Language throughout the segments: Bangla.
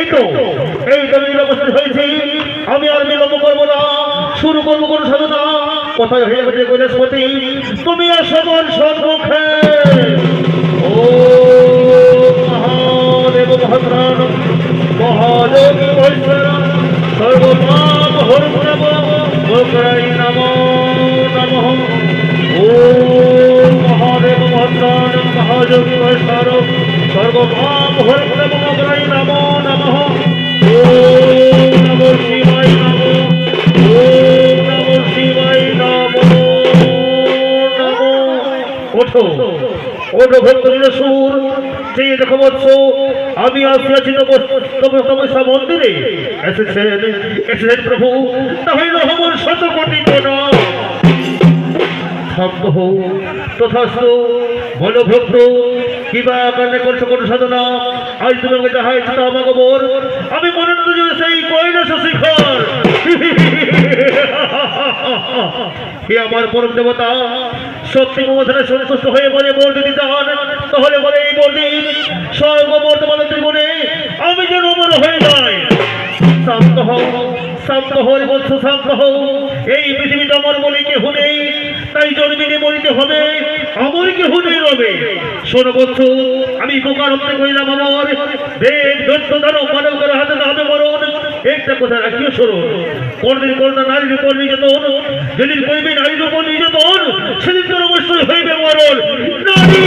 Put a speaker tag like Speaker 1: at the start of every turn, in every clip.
Speaker 1: এই তো উপস্থিত হয়েছি। আমি আর বিলম্ব করবো না, শুরু করবো কোনো সাধনা। কোথায় হয়ে গেছে কৈলাসপতি, তুমি আসবার সম্মুখে। ও মহাদেব ভদ্রান মহাদেবী বৈশ্বরা সর্বপাপ হরণ গোকরাই নমো নমঃ। ও মহাদেব ভদ্রান মহাযোগী বৈশ্বর সর্বপাপ হরণ গোকরাই নমো নমঃ। ও নমো শিবায় নমো। ও নমো শিবায় নমো নমো। ওঠো ওঠো ভক্তজনের সুর, যে দেখো বৎস আমি আসিয়াছি তপস্যা মন্দিরে। এসেছেন প্রভু, তাহলে আমার শত কোটি প্রণাম। শব্দ হোক তথাস্তু। বলো ভক্ত, কিবা কারণে করছো কোন সাধনা? আজ তোমাকে যাহা ইচ্ছা আমাকে বল। আমি মনে করতে সেই কৈলাস শিখর। হে আমার পরম দেবতা, সত্যি মমতায় সন্তুষ্ট হয়ে বলে বল যদি চান, তাহলে বলে এই বলদিন স্বর্গ বর্তমান জীবনে আমি যেন অমর হয়ে যাই। শান্ত হও, শান্ত হয়ে বৎস, শান্ত হও। এই পৃথিবীতে আমার বলে কেহ নেই, তাই জন্মিনে মরিতে হবে, আমার কেহ নেই রবে। শোনো বৎস, আমি প্রকার হতে কইলাম আমার দেব দৈত্য দানব মানব করে হাতে হবে মরণ। একটা কথা রাখিও শোনো, কোনদিন করোনা নারীর উপর নির্যাতন, যেদিন করবে নারীর উপর নির্যাতন, সেদিন তোর অবশ্যই হইবে মরণ। নারী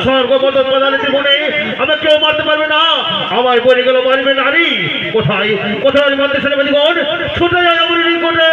Speaker 1: সর্বপ্রথম প্রধান জীবনে আমার কেউ মারতে পারবে না, আমার পরে গেল মারবে নারী। কোথায় কোথায় মারতে সেনাপতিগণ ছুটে যায় আমার নিকটে।